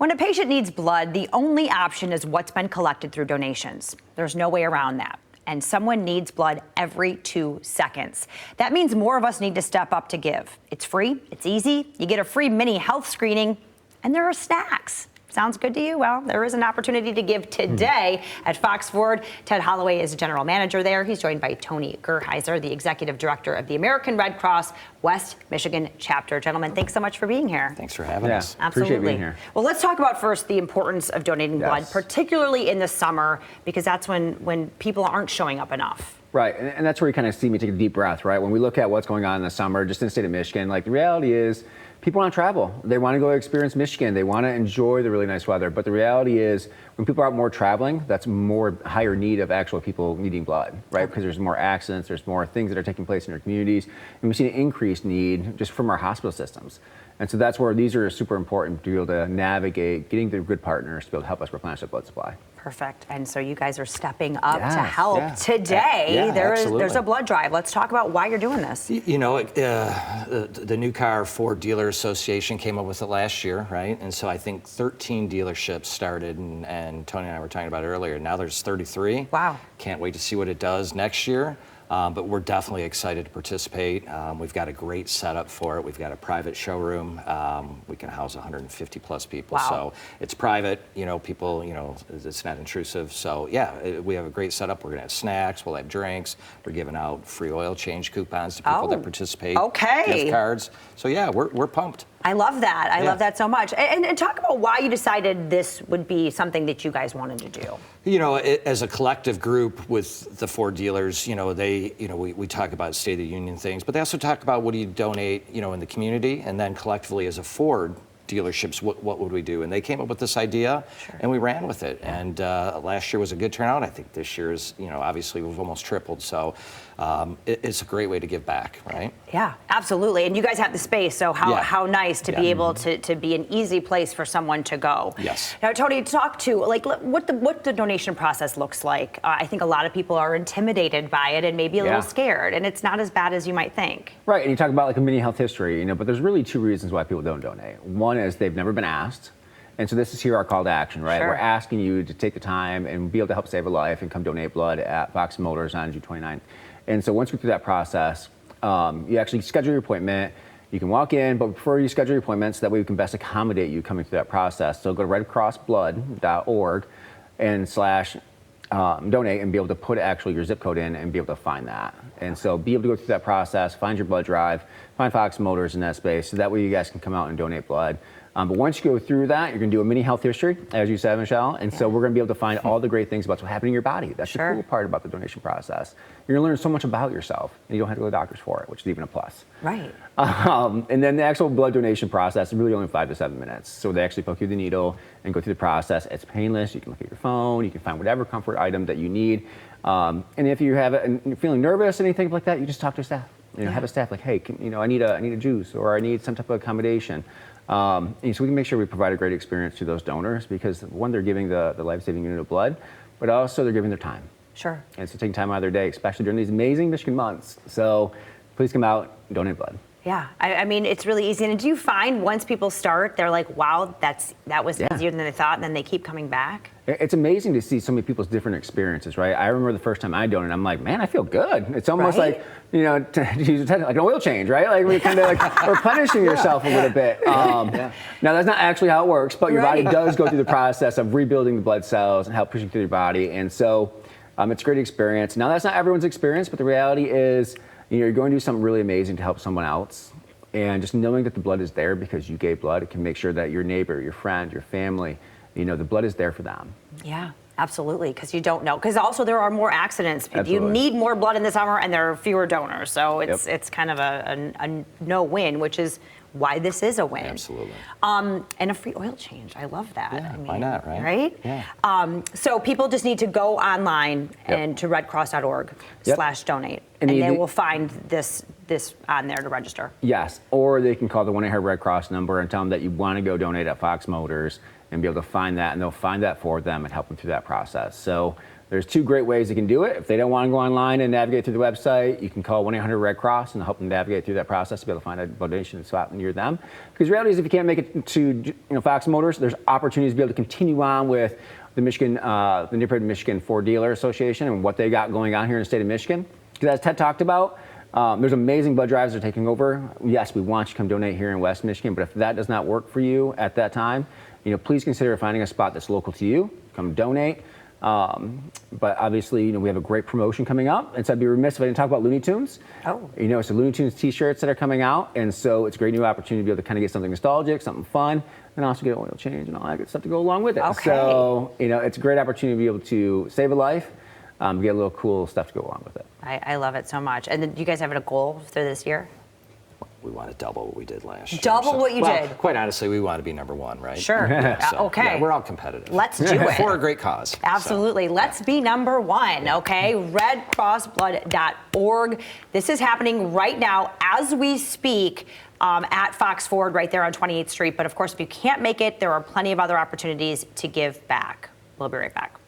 When a patient needs blood, the only option is what's been collected through donations. There's no way around that. And someone needs blood every 2 seconds. That means more of us need to step up to give. It's free, it's easy, you get a free mini health screening, and there are snacks. Sounds good to you? Well, there is an opportunity to give today at Fox Forward. Ted Holloway is general manager there. He's joined by Tony Gerheiser, the executive director of the American Red Cross West Michigan chapter. Gentlemen, thanks so much for being here. Thanks for having us. Absolutely. Appreciate being here. Well, let's talk about first the importance of donating blood, particularly in the summer, because that's when people aren't showing up enough. Right, and that's where you kind of see me take a deep breath, right? When we look at what's going on in the summer, just in the state of Michigan, like the reality is people want to travel. They want to go experience Michigan. They want to enjoy the really nice weather. But the reality is when people are out more traveling, that's more higher need of actual people needing blood, right? Because there's more accidents, there's more things that are taking place in our communities. And we see an increased need just from our hospital systems. And so that's where these are super important to be able to navigate, getting the good partners to be able to help us replenish the blood supply. Perfect. And so you guys are stepping up to help today. There's a blood drive. Let's talk about why you're doing this. You know, the New Car Ford Dealer Association came up with it last year, right? And so I think 13 dealerships started, and Tony and I were talking about it earlier. Now there's 33. Wow. Can't wait to see what it does next year. But we're definitely excited to participate. We've got a great setup for it. We've got a private showroom. We can house 150 plus people. Wow. So it's private, people, it's not intrusive. So yeah, we have a great setup. We're gonna have snacks, we'll have drinks. We're giving out free oil change coupons to people that participate. Okay. Gift cards. So yeah, we're pumped. I love that. I love that so much. And talk about why you decided this would be something that you guys wanted to do. As a collective group with the Ford dealers, we talk about State of the Union things, but they also talk about what do you donate, in the community, and then collectively as a Ford dealerships, what would we do? And they came up with this idea, and we ran with it. And last year was a good turnout. I think this year is, obviously we've almost tripled. So it's a great way to give back, right? Yeah, absolutely. And you guys have the space, so how nice to be able to be an easy place for someone to go. Yes. Now, Tony, talk to what the donation process looks like. I think a lot of people are intimidated by it and maybe a little scared, and it's not as bad as you might think. Right, and you talk about like a mini health history, but there's really two reasons why people don't donate. One is they've never been asked. And so this is here our call to action, right? Sure. We're asking you to take the time and be able to help save a life and come donate blood at Fox Motors on June 29th. And so once we go through that process, you actually schedule your appointment. You can walk in, but before you schedule your appointment, so that way we can best accommodate you coming through that process. So go to redcrossblood.org and /donate and be able to put actually your zip code in and be able to find that. And so be able to go through that process, find your blood drive, find Fox Motors in that space, so that way you guys can come out and donate blood. But once you go through that, you're going to do a mini health history, as you said, Michelle. And so we're going to be able to find all the great things about what's happening in your body. That's the cool part about the donation process. You're going to learn so much about yourself, and you don't have to go to the doctors for it, which is even a plus. Right. And then the actual blood donation process is really only 5 to 7 minutes. So they actually poke you the needle and go through the process. It's painless. You can look at your phone. You can find whatever comfort item that you need. And if you have it and you're feeling nervous, anything like that, you just talk to staff. Have a staff like, hey, I need a juice, or I need some type of accommodation. So we can make sure we provide a great experience to those donors, because one, they're giving the life-saving unit of blood, but also they're giving their time. Sure. And so taking time out of their day, especially during these amazing Michigan months. So please come out and donate blood. Yeah, I mean, it's really easy. And do you find once people start, they're like, wow, that was easier than they thought, and then they keep coming back? It's amazing to see so many people's different experiences, right? I remember the first time I donated, I'm like, man, I feel good. It's almost like, to use like an oil change, right? Like we're kind of replenishing yourself a little bit. Now, that's not actually how it works, but your body does go through the process of rebuilding the blood cells and help pushing through your body. And so it's a great experience. Now, that's not everyone's experience, but the reality is, you're going to do something really amazing to help someone else. And just knowing that the blood is there because you gave blood, it can make sure that your neighbor, your friend, your family, the blood is there for them. Yeah, absolutely, because you don't know. Because also there are more accidents. Absolutely. You need more blood in the summer, and there are fewer donors. So it's kind of a no-win, which is why this is a win. Absolutely. And a free oil change. I love that. Yeah, why not, right? Right? Yeah. So people just need to go online and to redcross.org/donate, and they will find this on there to register. Yes, or they can call the 1-800 Red Cross number and tell them that you want to go donate at Fox Motors and be able to find that, and they'll find that for them and help them through that process. So There's 2 great ways you can do it. If they don't want to go online and navigate through the website, you can call 1-800-RED CROSS and help them navigate through that process to be able to find a donation spot near them. Because the reality is, if you can't make it to Fox Motors, there's opportunities to be able to continue on with the Michigan, the Neighborhood Michigan Ford Dealer Association and what they got going on here in the state of Michigan. Because as Ted talked about, there's amazing blood drives that are taking over. Yes, we want you to come donate here in West Michigan, but if that does not work for you at that time, please consider finding a spot that's local to you. Come donate. But obviously, we have a great promotion coming up, and so I'd be remiss if I didn't talk about Looney Tunes. Oh. It's the Looney Tunes T-shirts that are coming out, and so it's a great new opportunity to be able to kind of get something nostalgic, something fun, and also get an oil change and all that good stuff to go along with it. Okay. So, it's a great opportunity to be able to save a life, get a little cool stuff to go along with it. I love it so much. And then you guys have a goal for this year? We want to double what we did last year. Double what you did? Quite honestly, we want to be number 1, right? Sure. Okay. Yeah, we're all competitive. Let's do it. For a great cause. Absolutely. Let's be number 1, okay? RedCrossBlood.org. This is happening right now as we speak at Fox Ford right there on 28th Street. But of course, if you can't make it, there are plenty of other opportunities to give back. We'll be right back.